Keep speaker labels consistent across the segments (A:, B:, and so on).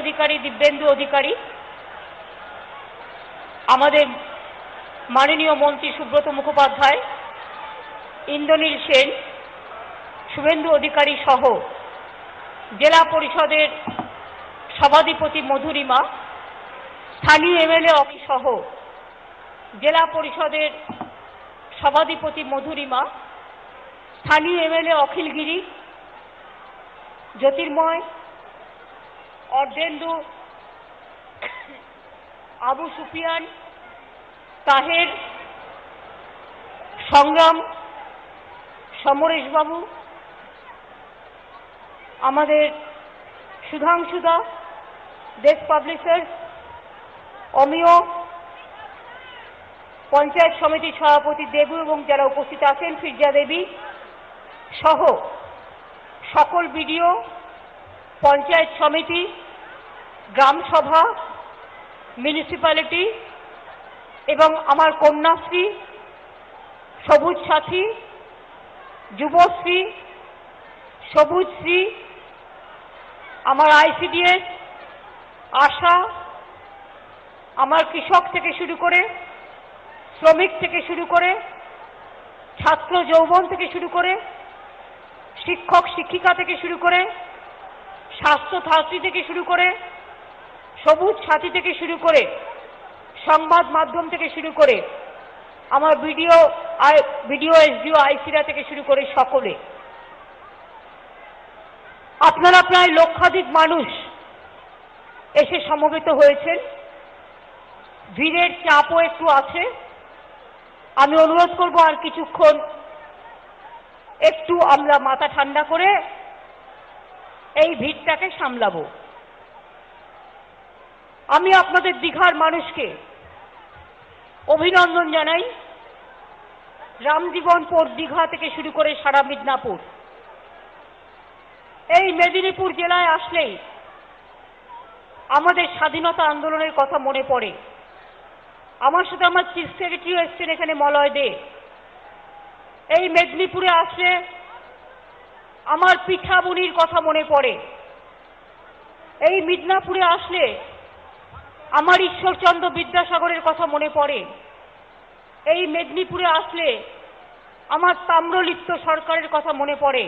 A: অধিকারী, দিব্যেন্দু অধিকারী, আমাদের মাননীয় মন্ত্রী সুব্রত মুখোপাধ্যায়, ইন্দ্রনীল সেন, শুভেন্দু অধিকারী সহ জেলা পরিষদের সভাধিপতি মধুরিমা, স্থানীয় এমএলএ অফিস সহ জেলা পরিষদের সভাধিপতি মধুরিমা, স্থানীয় এমএলএ অখিলগিরি, জ্যোতির্ময়, অর্ধেন্দু, আবু সুফিয়ান, তাহের, সংগ্রাম, সমরেশবাবু, আমাদের সুধাংশুদা, দেশ পাবলিশার্স, অমিয়, পঞ্চায়েত সমিতির সভাপতি দেবু এবং যারা উপস্থিত আছেন ফিরজা দেবী সহ সকল বিডিও, পঞ্চায়েত সমিতি, গ্রাম সভা, মিউনিসিপ্যালিটি এবং আমার কন্যাশ্রী, সবুজ সাথী, যুবশ্রী, সবুজশ্রী, আমার আইসিডিএস, আশা, আমার কৃষক থেকে শুরু করে, শ্রমিক থেকে শুরু করে, ছাত্র যৌবন থেকে শুরু করে, শিক্ষক শিক্ষিকা থেকে শুরু করে, স্বাস্থ্যসাথী থেকে শুরু করে, সবুজ সাথী থেকে শুরু করে, সংবাদ মাধ্যম থেকে শুরু করে, আমার বিডিও এসডিও আইসিরা থেকে শুরু করে সকলে, আপনারা প্রায় লক্ষাধিক মানুষ এসে সমবেত হয়েছেন। ভিড়ের চাপও একটু আছে। আমি অনুরোধ করব আর কিছুক্ষণ একটু আমরা মাথা ঠান্ডা করে এই ভিড়টাকে সামলাবো। আমি আপনাদের দীঘার মানুষকে অভিনন্দন জানাই। রামজীবনপুর, দীঘা থেকে শুরু করে সারা মিদনাপুর, এই মেদিনীপুর জেলায় আসলেই আমাদের স্বাধীনতা আন্দোলনের কথা মনে পড়ে। আমার সাথে আমার চিফ সেক্রেটারিও এসছেন এখানে, মলয় দে। এই মেদিনীপুরে আসলে আমার পিঠাবুনির কথা মনে পড়ে। এই মিদনাপুরে আসলে আমার ঈশ্বরচন্দ্র বিদ্যাসাগরের কথা মনে পড়ে। এই মেদিনীপুরে আসলে আমার তাম্রলিপ্ত সরকারের কথা মনে পড়ে।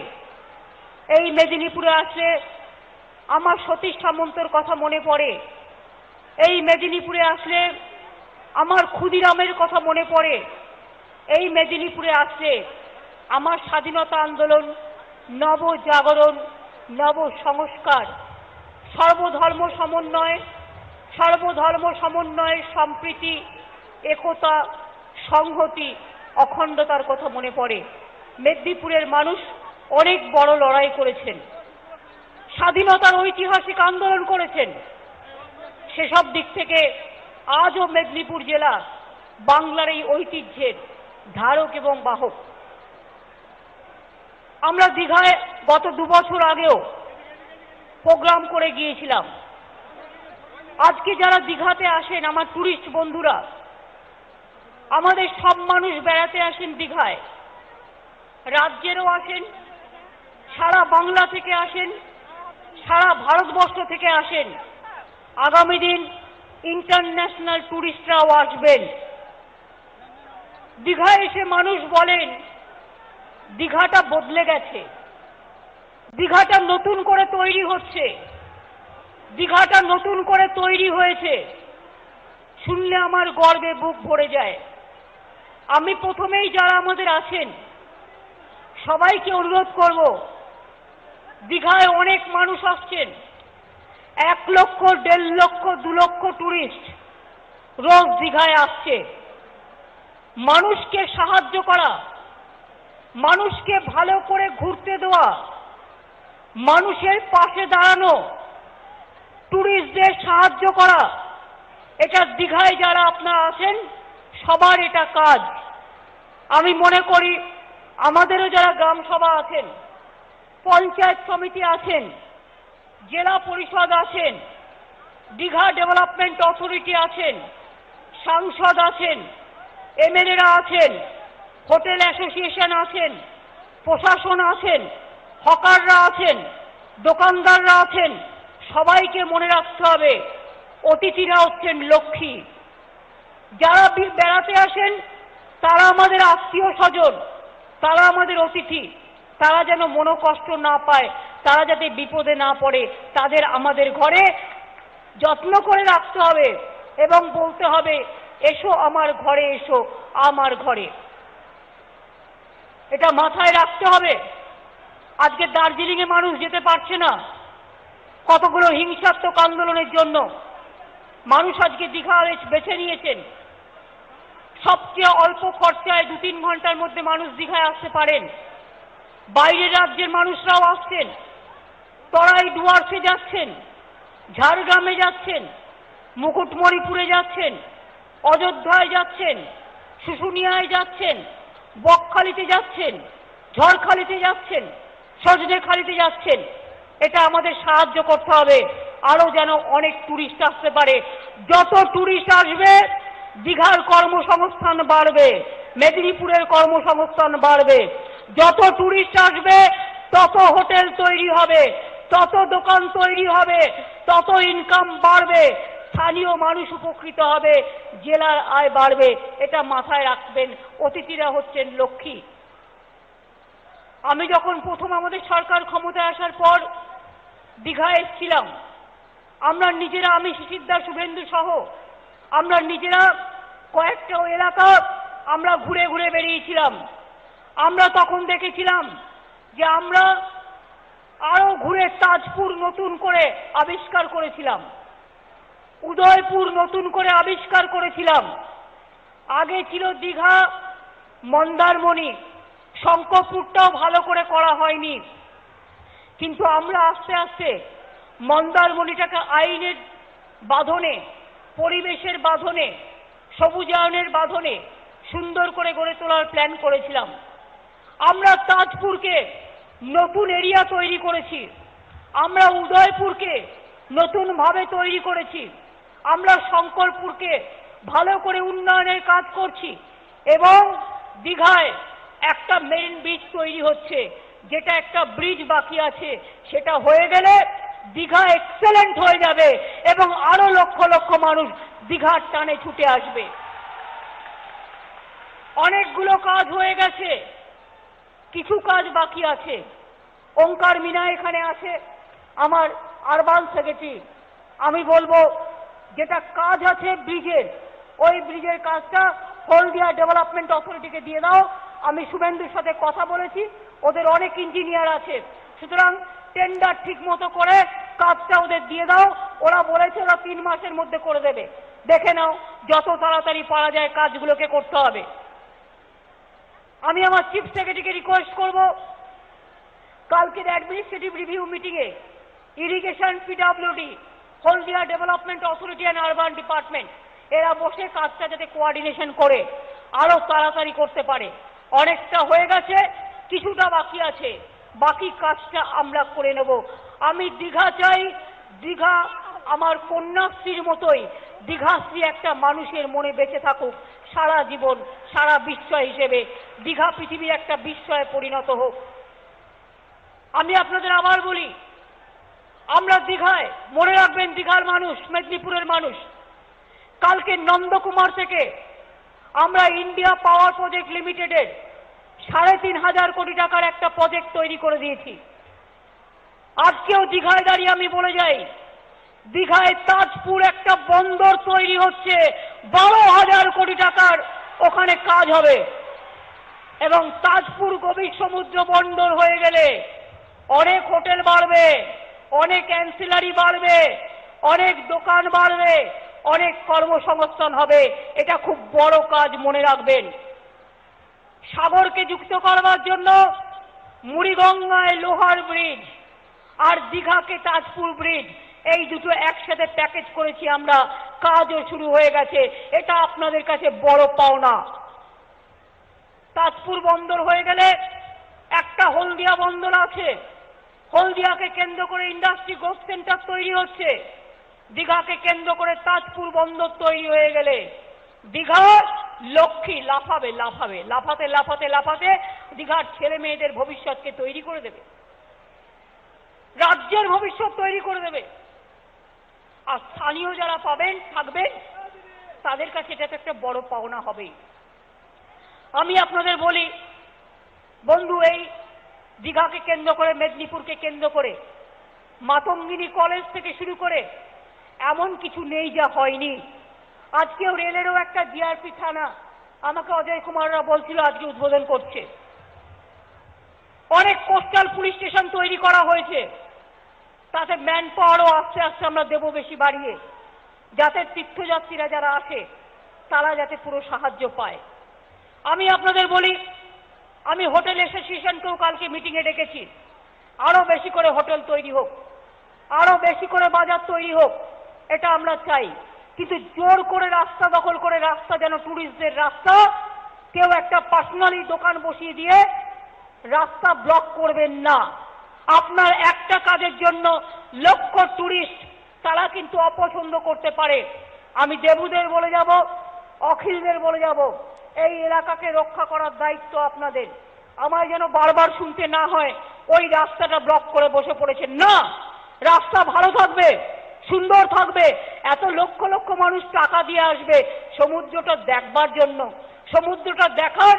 A: এই মেদিনীপুরে আসলে আমার সতীশ সামন্তর কথা মনে পড়ে। এই মেদিনীপুরে আসলে আমার ক্ষুদিরামের কথা মনে পড়ে। এই মেদিনীপুরে আসলে আমার স্বাধীনতা আন্দোলন, নবজাগরণ, নব সংস্কার, সর্বধর্ম সমন্বয়, সম্প্রীতি, একতা, সংহতি, অখণ্ডতার কথা মনে পড়ে। মেদিনীপুরের মানুষ অনেক বড় লড়াই করেছেন, স্বাধীনতার ঐতিহাসিক আন্দোলন করেছেন। সেসব দিক থেকে আজও মেদিনীপুর জেলা বাংলার এই ঐতিহ্যের ধারক এবং বাহক। আমরা দীঘায় গত 2 বছর আগেও প্রোগ্রাম করে গিয়েছিলাম। আজকে যারা দীঘাতে আসেন আমার টুরিস্ট বন্ধুরা, আমাদের সব মানুষ বেড়াতে আসেন দীঘায়, রাজ্যেরও আসেন, সারা বাংলা থেকে আসেন, সারা ভারতবর্ষ থেকে আসেন। আগামী দিন ইন্টারন্যাশনাল টুরিস্টরাও আসবেন। দীঘায় এসে মানুষ বলেন দীঘাটা বদলে গেছে, দীঘাটা নতুন করে তৈরি হচ্ছে, দীঘাটা নতুন করে তৈরি হয়েছে। শুনলে আমার গর্বে বুক ভরে যায়। আমি প্রথমেই যারা আমাদের আছেন সবাইকে অনুরোধ করব, দীঘায় অনেক মানুষ আসছেন, 1 লক্ষ, 1.5 লক্ষ, 2 লক্ষ টুরিস্ট রোজ দীঘায় আসছে। মানুষকে সাহায্য করা, মানুষকে ভালো করে ঘুরতে দেওয়া, মানুষের পাশে দাঁড়ানো, টুরিস্টদের সাহায্য করা, এটা দীঘায় যারা আপনারা আছেন সবার এটা কাজ। আমি মনে করি আমাদেরও যারা গ্রাম সভা আছেন, পঞ্চায়েত সমিতি আছেন, জেলা পরিষদ আছেন, দীঘা ডেভেলপমেন্ট অথরিটি আছেন, সাংসদ আছেন, এমএলএরা আছেন, হোটেল অ্যাসোসিয়েশন আছেন, প্রশাসন আছেন, হকাররা আছেন, দোকানদাররা আছেন, সবাইকে মনে রাখতে হবে অতিথিরা হচ্ছেন লক্ষ্মী। যারা বেড়াতে আসেন তারা আমাদের আত্মীয় স্বজন, তারা আমাদের অতিথি, তারা যেন মনোকষ্ট না পায়, তারা যাতে বিপদে না পড়ে, তাদের আমাদের ঘরে যত্ন করে রাখতে হবে এবং বলতে হবে এসো আমার ঘরে, এসো আমার ঘরে। এটা মাথায় রাখতে হবে। আজকে দার্জিলিংয়ে মানুষ যেতে পারছে না, কতগুলো হিংসাত্মক আন্দোলনের জন্য মানুষ আজকে দীঘা বেছে নিয়েছেন। সবচেয়ে অল্প খরচায় 2-3 ঘন্টার মধ্যে মানুষ দীঘায় আসতে পারেন। বাইরের রাজ্যের মানুষরাও আসছেন, তরাই ডুয়ার্সে যাচ্ছেন, ঝাড়গ্রামে যাচ্ছেন, মুকুটমণিপুরে যাচ্ছেন, অযোধ্যায় যাচ্ছেন, শুশুনিয়ায় যাচ্ছেন, বকখালিতে যাচ্ছেন, ঝড়খালিতে যাচ্ছেন, সজনেখালিতে যাচ্ছেন। এটা আমাদের সাহায্য করতে হবে, আরো যেন অনেক টুরিস্ট আসতে পারে। যত টুরিস্ট আসবে দীঘার কর্মসংস্থান বাড়বে, মেদিনীপুরের কর্মসংস্থান বাড়বে। যত টুরিস্ট আসবে তত হোটেল তৈরি হবে, তত দোকান তৈরি হবে, তত ইনকাম বাড়বে, স্থানীয় মানুষ উপকৃত হবে, জেলার আয় বাড়বে। এটা মাথায় রাখবেন। অতিথিরা হচ্ছেন লক্ষ্মী। আমি যখন প্রথম আমাদের সরকার ক্ষমতায় আসার পর দীঘায় এসেছিলাম, আমরা নিজেরা, আমি শিশিরদা, শুভেন্দু সহ আমরা নিজেরা কয়েকটা এলাকা আমরা ঘুরে ঘুরে বেরিয়েছিলাম। আমরা তখন দেখেছিলাম যে আমরা আরো ঘুরে তাজপুর নতুন করে আবিষ্কার করেছিলাম, উদয়পুর নতুন করে আবিষ্কার করেছিলাম। আগে ছিল দীঘা, মন্দারমণি, শঙ্করপুরটাও ভালো করে করা হয়নি। কিন্তু আমরা আস্তে আস্তে মন্দারমণিটাকে আইনের বাঁধনে, পরিবেশের বাঁধনে, সবুজায়নের বাঁধনে সুন্দর করে গড়ে তোলার প্ল্যান করেছিলাম। আমরা তাজপুরকে নতুন এরিয়া তৈরি করেছি, আমরা উদয়পুরকে নতুনভাবে তৈরি করেছি, আমরা শঙ্করপুরকে ভালো করে উন্নয়নের কাজ করছি এবং দীঘায় একটা মেরিন ব্রিজ তৈরি হচ্ছে, যেটা একটা ব্রিজ বাকি আছে, সেটা হয়ে গেলে দীঘা এক্সেলেন্ট হয়ে যাবে এবং আরো লক্ষ লক্ষ মানুষ দীঘার টানে ছুটে আসবে। অনেকগুলো কাজ হয়ে গেছে, কিছু কাজ বাকি আছে। ওঙ্কার মিনা এখানে আছে, আমার আরবান সেক্রেটারি। আমি বলবো যেটা কাজ আছে ব্রিজের, ওই ব্রিজের কাজটা হলদিয়া ডেভেলপমেন্ট অথরিটিকে দিয়ে দাও। আমি শুভেন্দুর সাথে কথা বলেছি, ওদের অনেক ইঞ্জিনিয়ার আছে, সুতরাং টেন্ডার ঠিক মতো করে কাজটা ওদের দিয়ে দাও। ওরা বলেছে ওরা 3 মাসের মধ্যে করে দেবে। দেখে নাও যত তাড়াতাড়ি পারা যায় কাজগুলোকে করতে হবে। আমি আমার চিফ সেক্রেটারিকে রিকোয়েস্ট করব, কালকের অ্যাডমিনিস্ট্রেটিভ রিভিউ মিটিংয়ে irrigation, PWD, Haldia development authority and urban department এরা বসে কাজটা যাতে কোঅর্ডিনেশন করে আরো তাড়াতাড়ি করতে পারে। অনেকটা হয়ে গেছে, কিছুটা বাকি আছে, বাকি কাজটা আমরা করে নেব। আমি দীঘা চাই, দীঘা আমার কন্যাশ্রীর মতোই দীঘাশ্রী একটা মানুষের মনে বেঁচে থাকুক সারা জীবন, সারা বিস্ময় হিসেবে। দীঘা পৃথিবীর একটা বিস্ময়ে পরিণত হোক। আমি আপনাদের আবার বলি, আমরা দীঘায়, মনে রাখবেন দীঘার মানুষ, মেদিনীপুরের মানুষ, কালকে নন্দকুমার থেকে আমরা ইন্ডিয়া পাওয়ার প্রজেক্ট লিমিটেডের 3,500 কোটি টাকার একটা প্রজেক্ট তৈরি করে দিয়েছি। আজকেও দীঘায় দাঁড়িয়ে আমি বলে যাই, দীঘায় তাজপুর একটা বন্দর তৈরি হচ্ছে, 12,000 কোটি টাকার ওখানে কাজ হবে এবং তাজপুর গভীর সমুদ্র বন্দর হয়ে গেলে অনেক হোটেল বাড়বে, অনেক অ্যান্সিলারি বাড়বে, অনেক দোকান বাড়বে, অনেক কর্মসংস্থান হবে। এটা খুব বড় কাজ, মনে রাখবেন। সাগরকে যুক্ত করবার জন্য মুড়িগঙ্গায় লোহার ব্রিজ আর দীঘাকে তাজপুর ব্রিজ, এই দুটো একসাথে প্যাকেজ করেছি আমরা, কাজও শুরু হয়ে গেছে। এটা আপনাদের কাছে বড় পাওনা। তাজপুর বন্দর হয়ে গেলে একটা হলদিয়া বন্দর আছে, হলদিয়াকে কেন্দ্র করে ইন্ডাস্ট্রি গ্রোথ সেন্টার তৈরি হচ্ছে। দীঘাকে কেন্দ্র করে তাজপুর বন্দর তৈরি হয়ে গেলে দীঘা লক্ষ্মী লাফাবে, লাফাবে, লাফাতে লাফাতে লাফাতে দীঘার ছেলে মেয়েদের ভবিষ্যৎকে তৈরি করে দেবে, রাজ্যের ভবিষ্যৎ তৈরি করে দেবে। আর স্থানীয় যারা থাকবেন তাদের কাছে এটা তো একটা বড় পাওনা হবে। আমি আপনাদের বলি বন্ধু, এই দীঘাকে কেন্দ্র করে, মেদিনীপুরকে কেন্দ্র করে, মাতঙ্গিনী কলেজ থেকে শুরু করে এমন কিছু নেই যা হয়নি। আজকেও রেলেরও একটা জিআরপি থানা আমাকে অজয় কুমাররা বলছিল আজকে উদ্বোধন করছে। অনেক কোস্টাল পুলিশ স্টেশন তৈরি করা হয়েছে, তাতে ম্যান পাওয়ারও আস্তে আস্তে আমরা দেবো বেশি বাড়িয়ে, যাতে তীর্থযাত্রীরা যারা আসে তারা যাতে পুরো সাহায্য পায়। আমি আপনাদের বলি, আমি হোটেল অ্যাসোসিয়েশনকেও কালকে মিটিংয়ে ডেকেছি, আরো বেশি করে হোটেল তৈরি হোক, আরো বেশি করে বাজার তৈরি হোক, এটা আমরা চাই। কিন্তু জোর করে রাস্তা দখল করে, রাস্তা যেন টুরিস্টদের রাস্তা, কেউ একটা পার্সোনালি দোকান বসিয়ে দিয়ে রাস্তা ব্লক করবেন না। আপনার একটা কাজের জন্য লক্ষ টুরিস্ট তারা কিন্তু অপছন্দ করতে পারে। আমি দেবুদের বলে যাব, অখিলদের বলে যাব, এই এলাকাকে রক্ষা করার দায়িত্ব আপনাদের। আমার যেন বারবার শুনতে না হয় ওই রাস্তাটা ব্লক করে বসে পড়েছেন। না, রাস্তা ভালো থাকবে, সুন্দর থাকবে। এত লক্ষ লক্ষ মানুষ টাকা দিয়ে আসবে সমুদ্রটা দেখবার জন্য, সমুদ্রটা দেখার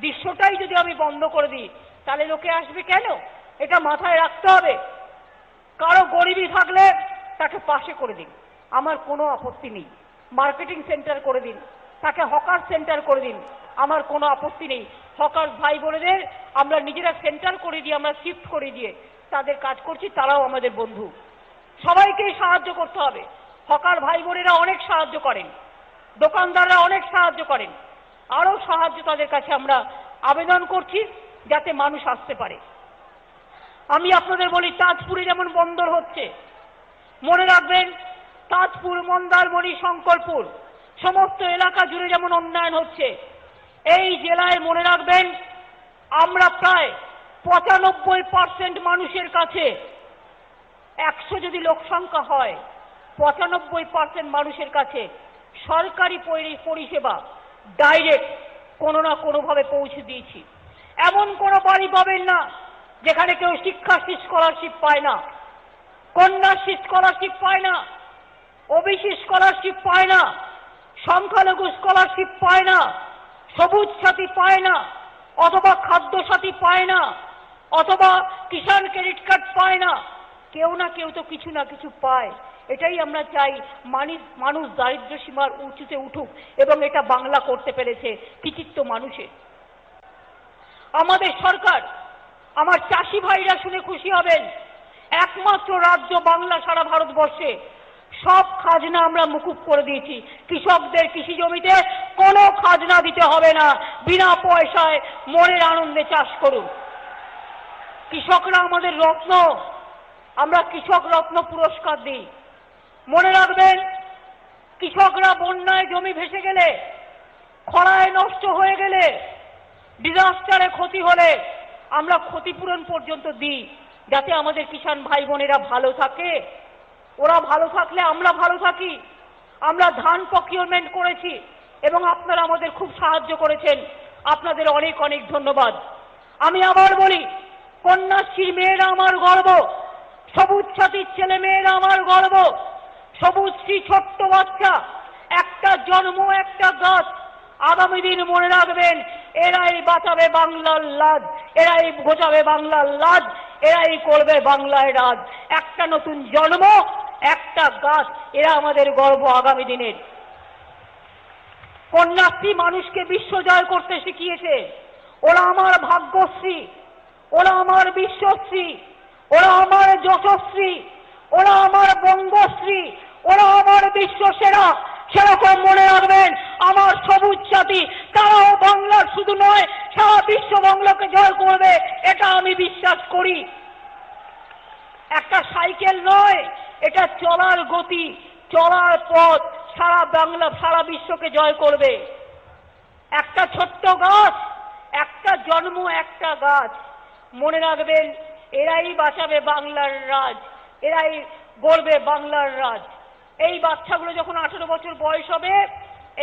A: দৃশ্যটাই যদি আমি বন্ধ করে দিই তাহলে লোকে আসবে কেন? এটা মাথায় রাখতে হবে। কারো গরিবী থাকলে তাকে পাশে করে দিন, আমার কোনো আপত্তি নেই। মার্কেটিং সেন্টার করে দিন, তাকে হকার সেন্টার করে দিন, আমার কোনো আপত্তি নেই। হকার ভাই বোনেদের আমরা নিজেরা সেন্টার করে দিয়ে, আমরা শিফট করে দিয়ে তাদের কাজ করছি, তারাও আমাদের বন্ধু। সবাইকেই সাহায্য করতে হবে। হকার ভাই বোনেরা অনেক সাহায্য করেন, দোকানদাররা অনেক সাহায্য করেন, আরো সাহায্য তাদের কাছে আমরা আবেদন করছি যাতে মানুষ আসতে পারে। আমি আপনাদের বলি, তাজপুরে যেমন বন্দর হচ্ছে, মনে রাখবেন তাজপুর, মন্দারমণি, শঙ্করপুর সমস্ত এলাকা জুড়ে যেমন উন্নয়ন হচ্ছে, এই জেলায় মনে রাখবেন আমরা প্রায় 95% মানুষের কাছে, 100 যদি লোক সংখ্যা হয় 95% মানুষের কাছে সরকারি পরিষেবা ডাইরেক্ট কোনো না কোনোভাবে পৌঁছে দিয়েছি। এমন কোনো বাড়ি পাবেন না যেখানে কেউ শিক্ষাশ্রী স্কলারশিপ পায় না, কন্যাশ্রী স্কলারশিপ পায় না, ওবিসি স্কলারশিপ পায় না, সংখ্যালঘু স্কলারশিপ পায় না, সবুজ সাথী পায় না, অথবা খাদ্য সাথী পায় না, অথবা কিষাণ ক্রেডিট কার্ড পায় না। কেউ না কেউ তো কিছু না কিছু পায়। এটাই আমরা চাই, মানুষ দারিদ্র্য সীমার উঁচুতে উঠুক, এবং এটা বাংলা করতে পেরেছে কৃতিত্ব মানুষের। আমাদের সরকার, আমার চাষি ভাইরা শুনে খুশি হবেন, একমাত্র রাজ্য বাংলা সারা ভারতবর্ষে সব খাজনা আমরা মুকুব করে দিয়েছি। কৃষকদের কৃষি জমিতে কোনো খাজনা দিতে হবে না, বিনা পয়সায় মনের আনন্দে চাষ করুন। কৃষকরা আমাদের রত্ন, আমরা কৃষক রত্ন পুরস্কার দিই। মনে রাখবেন, কৃষকরা বন্যায় জমি ভেসে গেলে, খরায় নষ্ট হয়ে গেলে, ডিজাস্টারে ক্ষতি হলে আমরা ক্ষতিপূরণ পর্যন্ত দিই, যাতে আমাদের কিষাণ ভাই বোনেরা ভালো থাকে। ওরা ভালো থাকলে আমরা ভালো থাকি। আমরা ধান প্রকিউরমেন্ট করেছি এবং আপনারা আমাদের খুব সাহায্য করেছেন, আপনাদের অনেক অনেক ধন্যবাদ। আমি আবার বলি, কন্যাশ্রীর মেয়েরা আমার গর্ব, সবুজ সাথীর ছেলে মেয়েরা আমার গর্ব। সবুজশ্রী ছোট্ট বাচ্চা, একটা জন্ম একটা গাছ। আগামী দিন মনে রাখবেন, এরাই বাঁচাবে বাংলার লাজ, এরাই ঘোচাবে বাংলার লাজ, এরাই করবে বাংলায় রাজ। একটা নতুন জন্ম, একটা গাছ, এরা আমাদের গর্ব আগামী দিনের। কন্যাশ্রী মানুষকে বিশ্ব জয় করতে শিখিয়েছে। ওরা আমার ভাগ্যশ্রী, ওরা আমার বিশ্বশ্রী, ওরা আমার যশস্বী, ওরা আমার বঙ্গশ্রী, ওরা আমার বিশ্বসেরা। সেরকম মনে রাখবেন, আমার সবুজ সাথী তারাও বাংলার শুধু নয়, সারা বিশ্ব বাংলাকে জয় করবে, এটা আমি বিশ্বাস করি। একটা সাইকেল নয়, এটা চলার গতি, চলার পথ, সারা বাংলা সারা বিশ্বকে জয় করবে। একটা ছোট্ট গাছ, একটা জন্ম একটা গাছ। মনে রাখবেন, এরাই বাঁচাবে বাংলার রাজ, এরাই গড়বে বাংলার রাজ। এই বাচ্চাগুলো যখন 18 বছর বয়স হবে,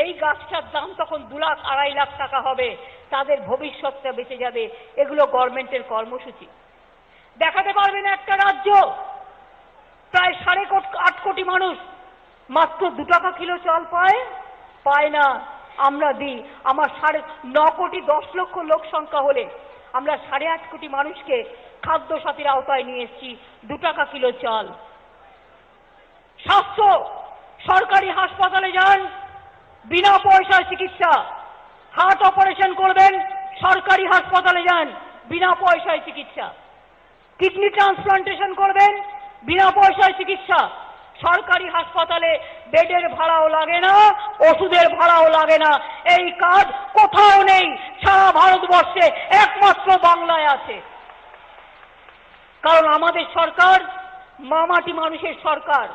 A: এই গাছটার দাম তখন 2 লাখ 2.5 লাখ টাকা হবে, তাদের ভবিষ্যৎটা বেঁচে যাবে। এগুলো গভর্নমেন্টের কর্মসূচি। দেখাতে পারবেন একটা রাজ্য প্রায় 8.5 কোটি মানুষ মাত্র 2 টাকা কিলো চাল পায় না। আমরা দিই। আমার 9.9 কোটি 10 লক্ষ লোক সংখ্যা হলে আমরা 8.5 কোটি মানুষকে খাদ্য সাথীর আওতায় নিয়ে এসেছি 2 টাকা কিলো চাল। স্বাস্থ্য, সরকারি হাসপাতালে যান, বিনা পয়সায় চিকিৎসা। হার্ট অপারেশন করবেন, সরকারি হাসপাতালে যান, বিনা পয়সায় চিকিৎসা। কিডনি ট্রান্সপ্লান্টেশন করবেন, বিনা পয়সায় চিকিৎসা। সরকারি হাসপাতালে বেডের ভাড়াও লাগে না, ওষুধের ভাড়াও লাগে না। এই কাজ কোথাও নেই, সারা ভারতবর্ষে একমাত্র বাংলায় আছে। কারণ আমাদের সরকার মামাটি মানুষের সরকার,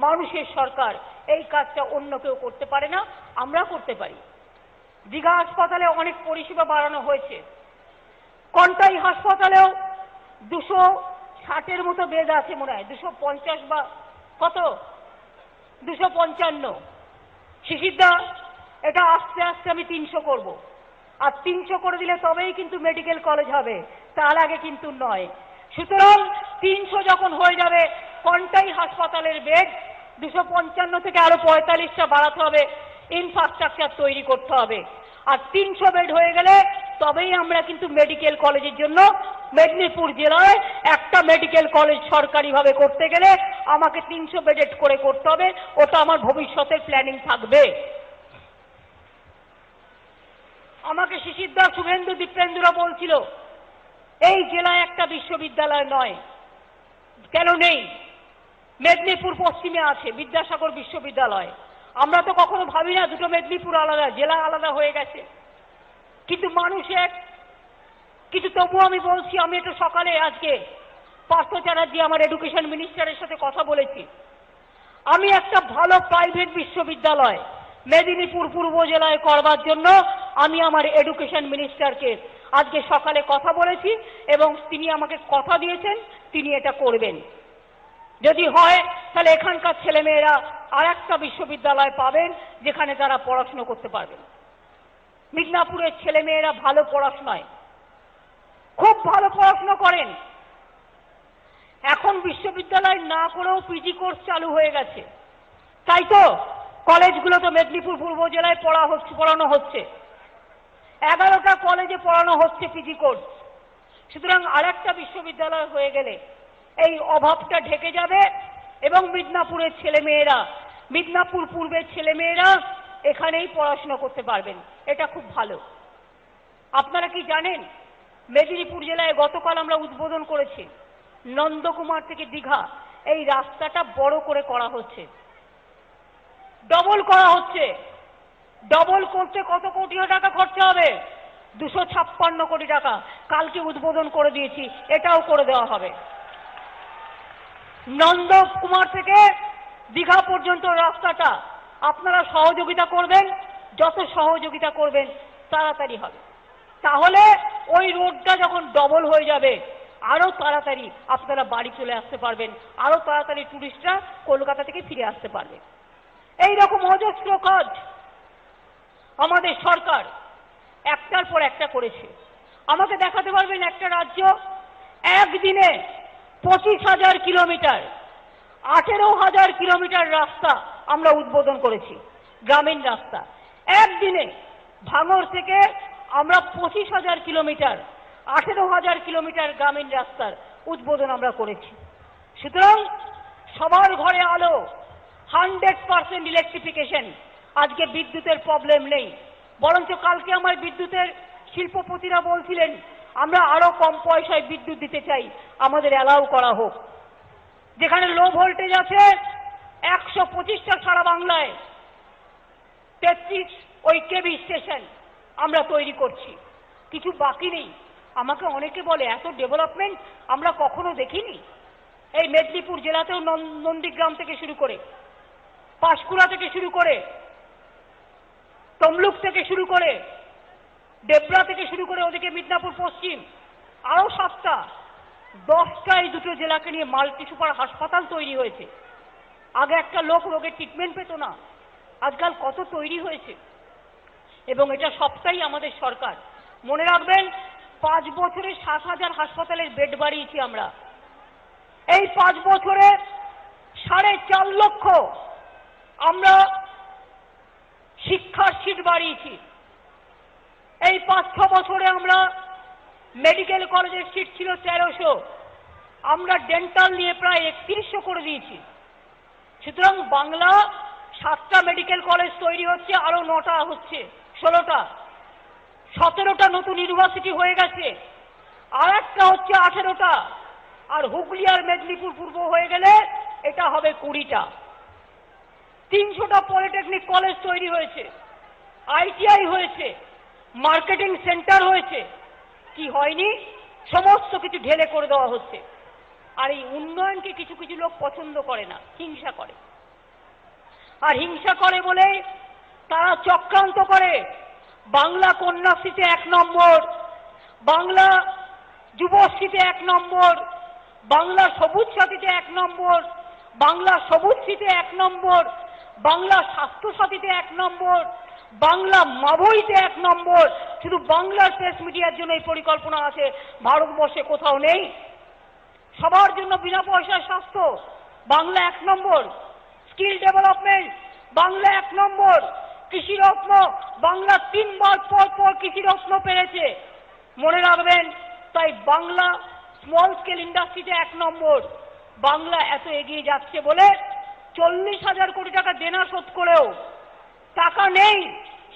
A: মানুষের সরকার। এই কাজটা অন্য কেউ করতে পারে না, আমরা করতে পারি। দীঘা হাসপাতালে অনেক পরিষেবা বাড়ানো হয়েছে। কন্টাই হাসপাতালেও 260-এর মতো বেড আছে মনে হয়, 250 বা কত, 255। শিশিরদা, এটা আস্তে আস্তে আমি 300 করব। আর 300 করে দিলে তবেই কিন্তু মেডিকেল কলেজ হবে, তার আগে কিন্তু নয়। সুতরাং 300 যখন হয়ে যাবে, কন্টাই হাসপাতালের বেড 255 থেকে আরো 45টা বাড়াতে হবে, ইনফ্রাস্ট্রাকচার তৈরি করতে হবে। আর 300 বেড হয়ে গেলে তবেই আমরা কিন্তু মেডিকেল কলেজের জন্য মেদিনীপুর জেলায় একটা মেডিকেল কলেজ সরকারিভাবে করতে গেলে আমাকে 300 বেডেড করে করতে হবে। ওটা আমার ভবিষ্যতের প্ল্যানিং থাকবে। আমাকে শিশিরদা, শুভেন্দু, দীপেন্দ্ররা বলছিল এই জেলায় একটা বিশ্ববিদ্যালয় নয়। কেন নেই? মেদিনীপুর পশ্চিমে আছে বিদ্যাসাগর বিশ্ববিদ্যালয়। আমরা তো কখনো ভাবি না দুটো মেদিনীপুর আলাদা, জেলা আলাদা হয়ে গেছে। কিন্তু মানুষ এক। কিন্তু তবুও আমি বলছি, আমি একটু সকালে আজকে পার্থ চ্যাটার্জি আমার এডুকেশন মিনিস্টারের সাথে কথা বলেছি। আমি একটা ভালো প্রাইভেট বিশ্ববিদ্যালয় মেদিনীপুর পূর্ব জেলায় করবার জন্য আমি আমার এডুকেশন মিনিস্টারকে আজকে সকালে কথা বলেছি এবং তিনি আমাকে কথা দিয়েছেন তিনি এটা করবেন। যদি হয় তাহলে এখানকার ছেলেমেয়েরা আর একটা বিশ্ববিদ্যালয় পাবেন যেখানে তারা পড়াশোনা করতে পারবেন। মিদনাপুরের ছেলেমেয়েরা ভালো পড়াশোনায়, খুব ভালো পড়াশোনা করেন। এখন বিশ্ববিদ্যালয় না করেও পিজি কোর্স চালু হয়ে গেছে, তাই তো? কলেজগুলো তো মেদিনীপুর পূর্ব জেলায় পড়ানো হচ্ছে। 11টা কলেজে পড়ানো হচ্ছে পিজি কোর্স। সুতরাং আরেকটা বিশ্ববিদ্যালয় হয়ে গেলে এই অভাবটা ঢেকে যাবে এবং মিদনাপুরের ছেলেমেয়েরা, মিদনাপুর পূর্বের ছেলেমেয়েরা এখানেই পড়াশোনা করতে পারবেন। এটা খুব ভালো। আপনারা কি জানেন, মেদিনীপুর জেলায় গতকাল আমরা উদ্বোধন করেছি নন্দকুমার থেকে দীঘা এই রাস্তাটা বড় করে করা হচ্ছে, ডবল করা হচ্ছে। ডবল করতে কত কোটি টাকা খরচা হবে? 256 কোটি টাকা। কালকে উদ্বোধন করে দিয়েছি, এটাও করে দেওয়া হবে। নন্দকুমার থেকে দীঘা পর্যন্ত রাস্তাটা আপনারা সহযোগিতা করবেন, যত সহযোগিতা করবেন তাড়াতাড়ি হবে। তাহলে ওই রোডটা যখন ডবল হয়ে যাবে আরো তাড়াতাড়ি আপনারা বাড়ি চলে আসতে পারবেন, আরো তাড়াতাড়ি টুরিস্টরা কলকাতা থেকে ফিরে আসতে পারবে। এইরকম অজস্র কাজ আমাদের সরকার একটার পর একটা করেছে। আমাকে দেখাতে পারবেন একটা রাজ্য একদিনে 25,000 কিলোমিটার, 18,000 কিলোমিটার রাস্তা আমরা উদ্বোধন করেছি, গ্রামীণ রাস্তা। একদিনে ভাঙড় থেকে আমরা 25,000 কিলোমিটার, 18,000 কিলোমিটার গ্রামীণ রাস্তার উদ্বোধন আমরা করেছি। সুতরাং সবার ঘরে আলো, 100% ইলেকট্রিফিকেশন। আজকে বিদ্যুতের প্রবলেম নেই, বরঞ্চ কালকে আমার বিদ্যুতের শিল্পপতিরা বলছিলেন আমরা আরো কম পয়সায় বিদ্যুৎ দিতে চাই, আমাদের অ্যালাউ করা হোক। যেখানে লো ভোল্টেজ আছে 125টা সারা বাংলায় 33 ওই কেবি স্টেশন আমরা তৈরি করছি, কিছু বাকি নেই। আমাকে অনেকে বলে এত ডেভেলপমেন্ট আমরা কখনো দেখিনি। এই মেদিনীপুর জেলাতেও নন্দীগ্রাম থেকে শুরু করে, পাঁশকুড়া থেকে শুরু করে, তমলুক থেকে শুরু করে, দেবরা থেকে শুরু করে ওদিকে মিদনাপুর পশ্চিম, আরো 7টা 10টায় দুটো জেলাকে নিয়ে মাল্টি সুপার হাসপাতাল তৈরি হয়েছে। আগে একটা লোক রোগের ট্রিটমেন্ট পেত না, আজকাল কত তৈরি হয়েছে। এবং এটা সবটাই আমাদের সরকার। মনে রাখবেন 5 বছরে 7,000 হাসপাতালের বেড বাড়িয়েছি আমরা। এই 5 বছরে 4.5 লক্ষ আমরা শিক্ষার সিট বাড়িয়েছি। এই 5-6 বছরে আমরা মেডিকেল কলেজের সিট ছিল 1300, আমরা ডেন্টাল নিয়ে প্রায় 3100 করে দিয়েছি। সুতরাং বাংলা 7টা মেডিকেল কলেজ তৈরি হচ্ছে, আরো 9টা হচ্ছে, 16টা, 17টা নতুন ইউনিভার্সিটি হয়ে গেছে, আর একটা হচ্ছে 18টা, আর হুগলি আর মেদিনীপুর পূর্ব হয়ে গেলে এটা হবে 20টা। 300টা পলিটেকনিক কলেজ তৈরি হয়েছে, ITI হয়েছে, মার্কেটিং সেন্টার হয়েছে। কি হয়নি? সমস্ত কিছু ঢেলে করে দেওয়া হচ্ছে। আর এই উন্নয়নকে কিছু কিছু লোক পছন্দ করে না, হিংসা করে। আর হিংসা করে বলে তারা চক্রান্ত করে। বাংলা কন্যাশ্রীতে 1 নম্বর, বাংলা যুবশ্রীতে 1 নম্বর, বাংলা সবুজ সাথীতে 1 নম্বর, বাংলা সবুজ সাথীতে 1 নম্বর, বাংলা স্বাস্থ্য সাথীতে 1 নম্বর, বাংলা মাবইতে 1 নম্বর। শুধু বাংলার প্রেস মিডিয়ার জন্য এই পরিকল্পনা আছে, ভারতবর্ষে কোথাও নেই। সবার জন্য বিনা পয়সায় স্বাস্থ্য, বাংলা 1 নম্বর। স্কিল ডেভেলপমেন্ট, বাংলা 1 নম্বর। কৃষি রত্ন, বাংলা 3 বার পর পর কৃষি রত্ন পেয়েছে, মনে রাখবেন। তাই বাংলা স্মল স্কেল ইন্ডাস্ট্রিতে 1 নম্বর। বাংলা এত এগিয়ে যাচ্ছে বলে 40,000 কোটি টাকা দেনা শোধ করেও টাকা নেই,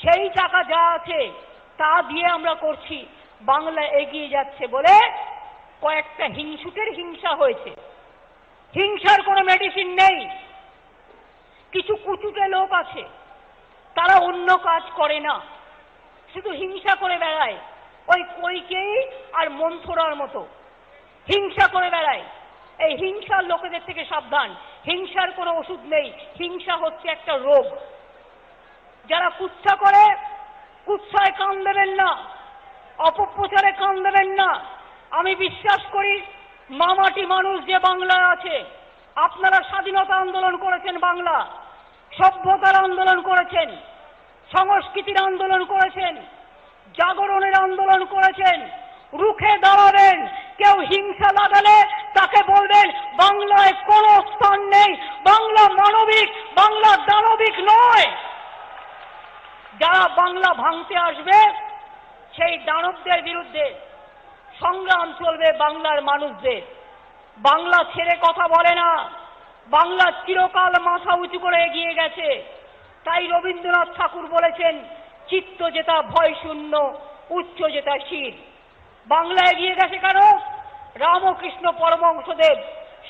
A: সেই টাকা যা আছে তা দিয়ে আমরা করছি। বাংলা এগিয়ে যাচ্ছে বলে কয়েকটা হিংসুটের হিংসা হয়েছে। হিংসার কোনো মেডিসিন নেই। কিছু কুচুটে লোক আছে, তারা অন্য কাজ করে না, শুধু হিংসা করে বেড়ায়। ওই কইকেই আর মন্থরার মতো হিংসা করে বেড়ায়। এই হিংসার লোকেদের থেকে সাবধান। হিংসার কোনো ওষুধ নেই, হিংসা হচ্ছে একটা রোগ। যারা কুৎসা করে, কুৎসায় কান দেবেন না, অপপ্রচারে কান দেবেন না। আমি বিশ্বাস করি মামাটি মানুষ যে বাংলায় আছে, আপনারা স্বাধীনতা আন্দোলন করেছেন, বাংলা সভ্যতার আন্দোলন করেছেন, সংস্কৃতির আন্দোলন করেছেন, জাগরণের আন্দোলন করেছেন। রুখে দাঁড়াবেন। কেউ হিংসা লাগালে তাকে বলবেন বাংলায় কোনো স্থান নেই, বাংলা মানবিক, বাংলা দানবিক নয়। যারা বাংলা ভাঙতে আসবে সেই দানবদের বিরুদ্ধে সংগ্রাম চলবে বাংলার মানুষদের। বাংলা ছেড়ে কথা বলে না, বাংলা চিরকাল মাথা উঁচু করে এগিয়ে গেছে। তাই রবীন্দ্রনাথ ঠাকুর বলেছেন, চিত্ত যেটা ভয় শূন্য, উচ্চ যেটা শির। বাংলা এগিয়ে গেছে কেন? রামকৃষ্ণ পরমহংসদেব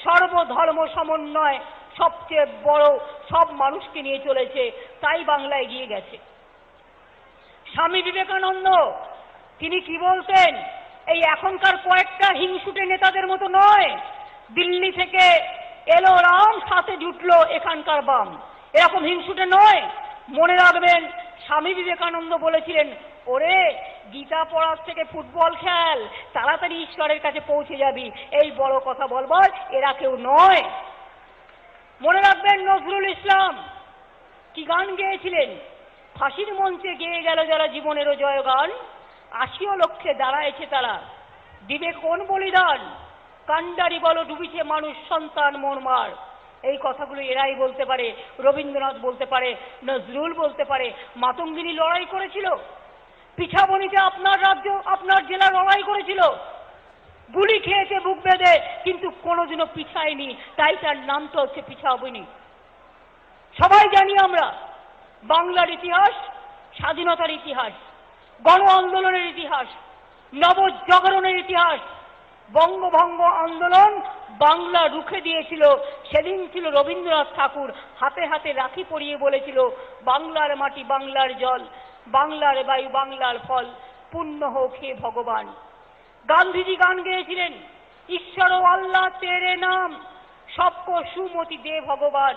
A: সর্বধর্ম সমন্বয় সবচেয়ে বড়, সব মানুষকে নিয়ে চলেছে, তাই বাংলা এগিয়ে গেছে। স্বামী বিবেকানন্দ তিনি কি বলতেন? এই এখনকার কয়েকটা হিংসুটে নেতাদের মতো নয়, দিল্লি থেকে এলো রাম সাথে জুটলো এখানকার বাম, এরকম হিংসুটে নয়। মনে রাখবেন, স্বামী বিবেকানন্দ বলেছিলেন, ওরে গীতা পড়ার থেকে ফুটবল খেল, তাড়াতাড়ি ঈশ্বরের কাছে পৌঁছে যাবি। এই বড় কথা বলবার এরা কেউ নয়। মনে রাখবেন, নজরুল ইসলাম কি গান গেয়েছিলেন? ফাঁসির মঞ্চে গেয়ে গেল যারা জীবনেরও জয়গান, 80 লক্ষে দাঁড়াইছে তারা, দিবে কোন বলিদান? কান্ডারি বলো ডুবিছে মানুষ সন্তান মনমার। এই কথাগুলো এরাই বলতে পারে, রবীন্দ্রনাথ বলতে পারে, নজরুল বলতে পারে। মাতঙ্গিনী লড়াই করেছিল, পিছাবনিতে আপনার রাজ্য, আপনার জেলা লড়াই করেছিল, গুলি খেয়েছে বুক বেঁধে, কিন্তু কোনোদিনও পিছায়নি, তাই তার নামটা হচ্ছে পিছাবনি। সবাই জানি আমরা বাংলার ইতিহাস, স্বাধীনতার ইতিহাস, গণ আন্দোলনের ইতিহাস, নবজাগরণের ইতিহাস। বঙ্গভঙ্গ আন্দোলন বাংলা রুখে দিয়েছিল। সেদিন ছিল রবীন্দ্রনাথ ঠাকুর হাতে হাতে রাখি পরিয়ে বলেছিল, বাংলার মাটি বাংলার জল, বাংলার বায়ু বাংলার ফল, পুণ্য হোক হে ভগবান। গান্ধীজি গান গেয়েছিলেন, ঈশ্বর ও আল্লাহ তেরে নাম, সবকো সুমতি দে ভগবান।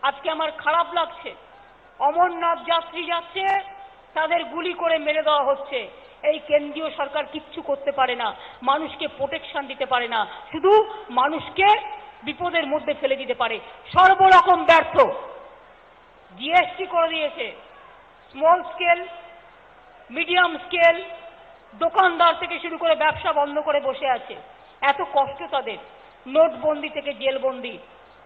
A: আজকে আমার খারাপ লাগছে, অমরনাথ যাত্রী যাচ্ছে, তাদের গুলি করে মেরে দেওয়া হচ্ছে। এই কেন্দ্রীয় সরকার কিচ্ছু করতে পারে না, মানুষকে প্রোটেকশন দিতে পারে না, শুধু মানুষকে বিপদের মধ্যে ফেলে দিতে পারে। সর্বরকম ব্যর্থ। জিএসটি করে দিয়েছে, স্মল স্কেল, মিডিয়াম স্কেল, দোকানদার থেকে শুরু করে ব্যবসা বন্ধ করে বসে আছে। এত কষ্ট তাদের, নোটবন্দি থেকে জেলবন্দি।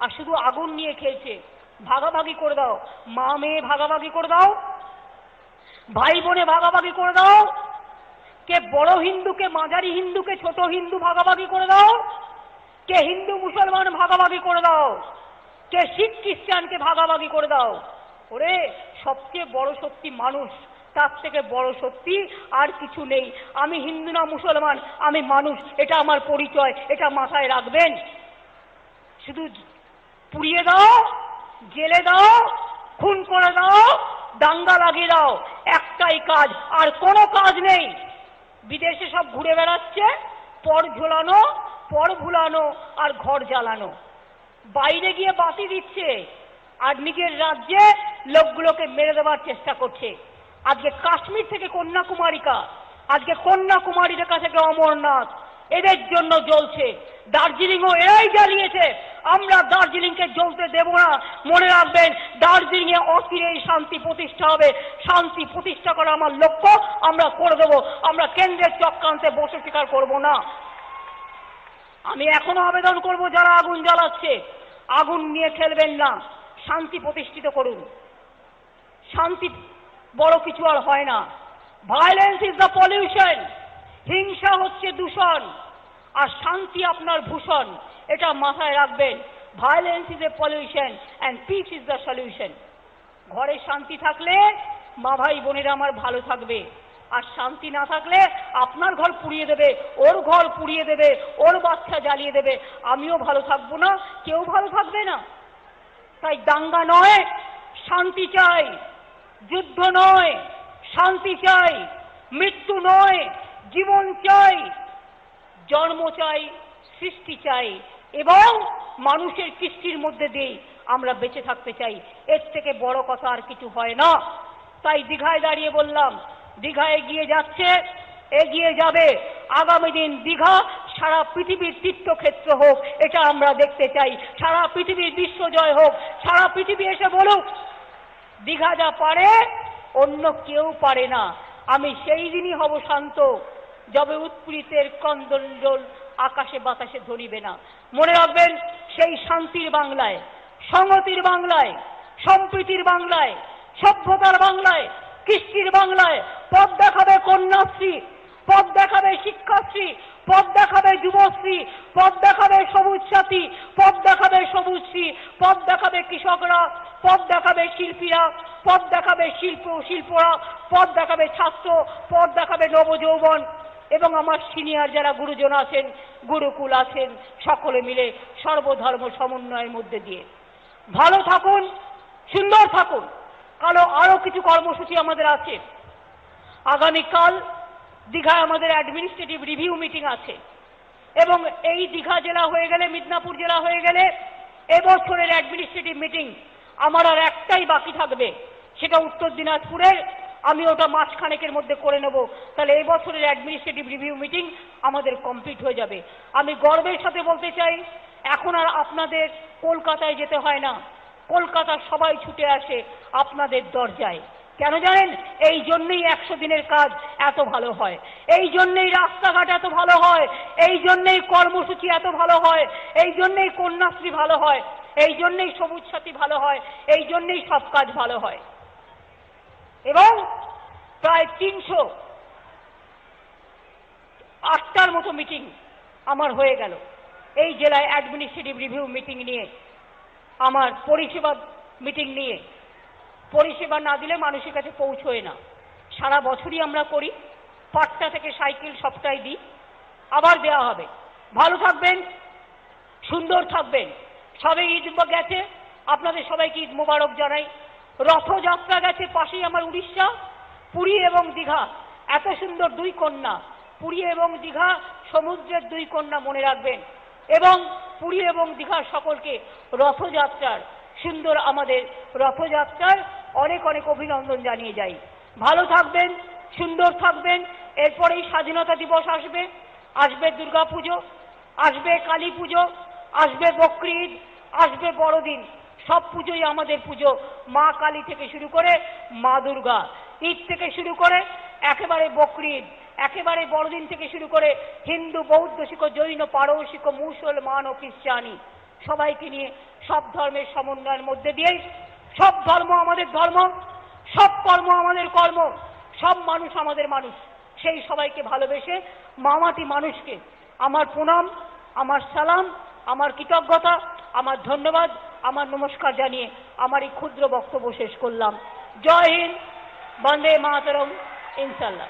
A: আর শুধু আগুন নিয়ে খেলছে। ভাগাভাগি করে দাও, মা মেয়ে ভাগাভাগি করে দাও, ভাই বোনে ভাগাভাগি করে দাও, কে বড় হিন্দু, কে মাঝারি হিন্দু, কে ছোট হিন্দু ভাগাভাগি করে দাও, কে হিন্দু মুসলমান ভাগাভাগি করে দাও, কে শিখ খ্রিস্টানকে ভাগাভাগি করে দাও। ওরে সবচেয়ে বড় শক্তি মানুষ, তার থেকে বড় শক্তি আর কিছু নেই। আমি হিন্দু না মুসলমান, আমি মানুষ, এটা আমার পরিচয়, এটা মাথায় রাখবেন। শুধু পুড়িয়ে দাও, জেলে দাও, খুন করে দাও, দাঙ্গা লাগিয়ে দাও, একটাই কাজ, আর কোনো কাজ নেই। বিদেশে সব ঘুরে বেড়াচ্ছে, পর ঝোলানো, পর ভুলানো আর ঘর জ্বালানো। বাইরে গিয়ে বাতি দিচ্ছে আর নিজের রাজ্যে লোকগুলোকে মেরে দেওয়ার চেষ্টা করছে। আজকে কাশ্মীর থেকে কন্যাকুমারিকা, আজকে কন্যাকুমারী থেকে অমরনাথ, এদের জন্য জ্বলছে। দার্জিলিংও এরাই জ্বালিয়েছে, আমরা দার্জিলিংকে জ্বলতে দেব না। মনে রাখবেন, দার্জিলিংয়ে অচিরেই শান্তি প্রতিষ্ঠা হবে। শান্তি প্রতিষ্ঠা করা আমার লক্ষ্য, আমরা করে দেব। আমরা কেন্দ্রের চক্রান্তে বসে স্বীকার করব না। আমি এখনো আবেদন করব, যারা আগুন জ্বালাচ্ছে, আগুন নিয়ে খেলবেন না, শান্তি প্রতিষ্ঠিত করুন। শান্তি বড় কিছু আর হয় না। ভায়োলেন্স ইজ দ্য পলিউশন, হিংসা হচ্ছে দূষণ, আর শান্তি আপনার ভূষণ, এটা মাথায় রাখবেন। Violence is a pollution and piece is the solution. ঘরে শান্তি থাকলে মা ভাই বোনেরা আমার ভালো থাকবে, আর শান্তি না থাকলে আপনার ঘর পুড়িয়ে দেবে, ওর ঘর পুড়িয়ে দেবে, ওর বাচ্চা জ্বালিয়ে দেবে, আমিও ভালো থাকবো না, কেউ ভালো থাকবে না। তাই দাঙ্গা নয়, শান্তি চাই, যুদ্ধ নয়, শান্তি চাই, মৃত্যু নয়, জীবন চাই, জন্ম চাই, সৃষ্টি চাই, এবং মানুষের কৃষ্টির মধ্যে দিয়ে আমরা বেঁচে থাকতে চাই। এর থেকে বড় কথা আর কিছু হয় না। তাই দীঘায় দাঁড়িয়ে বললাম, দীঘা এগিয়ে যাচ্ছে, এগিয়ে যাবে। আগামী দিন দীঘা সারা পৃথিবীর তীর্থক্ষেত্র হোক, এটা আমরা দেখতে চাই। সারা পৃথিবীর বিশ্বজয় হোক, সারা পৃথিবী এসে বলুক দীঘা যা পারে অন্য কেউ পারে না। আমি সেই দিনই হব শান্ত, যবে উৎপীড়িতের ক্রন্দনজল আকাশে বাতাসে ধরিবে না। মনে রাখবেন, সেই শান্তির বাংলায়, সংহতির বাংলায়, সম্প্রীতির বাংলায়, সভ্যতার বাংলায়, কৃষ্টির বাংলায় পথ দেখাবে কন্যাশ্রী, পথ দেখাবে শিক্ষাশ্রী, পথ দেখাবে যুবশ্রী, পথ দেখাবে সবুজ সাথী, পথ দেখাবে সবুজশ্রী, পথ দেখাবে কৃষকরা, পথ দেখাবে শিল্পীরা, পথ দেখাবে শিল্পরা, পথ দেখাবে ছাত্র, পথ দেখাবে নবযৌবন, এবং আমার সিনিয়র যারা গুরুজন আছেন, গুরুকুল আছেন, সকলে মিলে সর্বধর্ম সমন্বয়ের মধ্যে দিয়ে। ভালো থাকুন, সুন্দর থাকুন। আরো কিছু কর্মসূচি আমাদের আছে। আগামীকাল দীঘায় আমাদের অ্যাডমিনিস্ট্রেটিভ রিভিউ মিটিং আছে, এবং এই দীঘা জেলা হয়ে গেলে, মিদনাপুর জেলা হয়ে গেলে এবছরের অ্যাডমিনিস্ট্রেটিভ মিটিং আমার আর একটাই বাকি থাকবে, সেটা উত্তর দিনাজপুরের। আমি ওটা মাসখানেকের মধ্যে করে নেব, তাহলে এই বছরের অ্যাডমিনিস্ট্রেটিভ রিভিউ মিটিং আমাদের কমপ্লিট হয়ে যাবে। আমি গর্বের সাথে বলতে চাই, এখন আর আপনাদের কলকাতায় যেতে হয় না, কলকাতার সবাই ছুটে আসে আপনাদের দরজায়। কেন জানেন? এই জন্যই 100 দিনের কাজ এত ভালো হয়, এই জন্যই রাস্তাঘাট এত ভালো হয়, এই জন্যই কর্মসূচি এত ভালো হয়, এই জন্যই কন্যাশ্রী ভালো হয়, এই জন্যই সবুজ সাথী ভালো হয়, এই জন্যই সব কাজ ভালো হয়। এবং প্রায় 308টার মতো মিটিং আমার হয়ে গেল এই জেলায়, অ্যাডমিনিস্ট্রেটিভ রিভিউ মিটিং নিয়ে, আমার পরিষেবা মিটিং নিয়ে। পরিষেবা না দিলে মানুষের কাছে পৌঁছয় না। সারা বছরই আমরা করি, পাট্টা থেকে সাইকেল সবটাই দিই, আবার দেওয়া হবে। ভালো থাকবেন, সুন্দর থাকবেন। সবে ঈদ গেছে, আপনাদের সবাইকে ঈদ মোবারক জানাই। রথযাত্রা গেছে, পাশেই আমার উড়িষ্যা, পুরী এবং দীঘা, এত সুন্দর দুই কন্যা, পুরী এবং দীঘা সমুদ্রের দুই কন্যা, মনে রাখবেন। এবং পুরী এবং দীঘার সকলকে রথযাত্রার, সুন্দর আমাদের রথযাত্রার অনেক অনেক অভিনন্দন জানিয়ে যাই। ভালো থাকবেন, সুন্দর থাকবেন। এরপরেই স্বাধীনতা দিবস আসবে, আসবে দুর্গা পুজো, আসবে কালী পুজো, আসবে বকরি ঈদ, আসবে বড়দিন। সব পুজোই আমাদের পুজো, মা কালী থেকে শুরু করে মা দুর্গা, ঈদ থেকে শুরু করে একেবারে বকরি ঈদ, একেবারে বড়দিন থেকে শুরু করে হিন্দু, বৌদ্ধ, শিখ, জৈন, পারসিক, মুসলমান ও খ্রিস্টানি সবাইকে নিয়ে সব ধর্মের সমন্বয়ের মধ্যে দিয়েই সব ধর্ম আমাদের ধর্ম, সব কর্ম আমাদের কর্ম, সব মানুষ আমাদের মানুষ, সেই সবাইকে ভালোবেসে মামাটি মানুষকে আমার প্রণাম, আমার সালাম, আমার কৃতজ্ঞতা, আমার ধন্যবাদ, আমার নমস্কার জানিয়ে আমার এই ক্ষুদ্র বক্তব্য শেষ করলাম। জয় হিন্দ, বন্দে মাতরম, ইনশাআল্লাহ।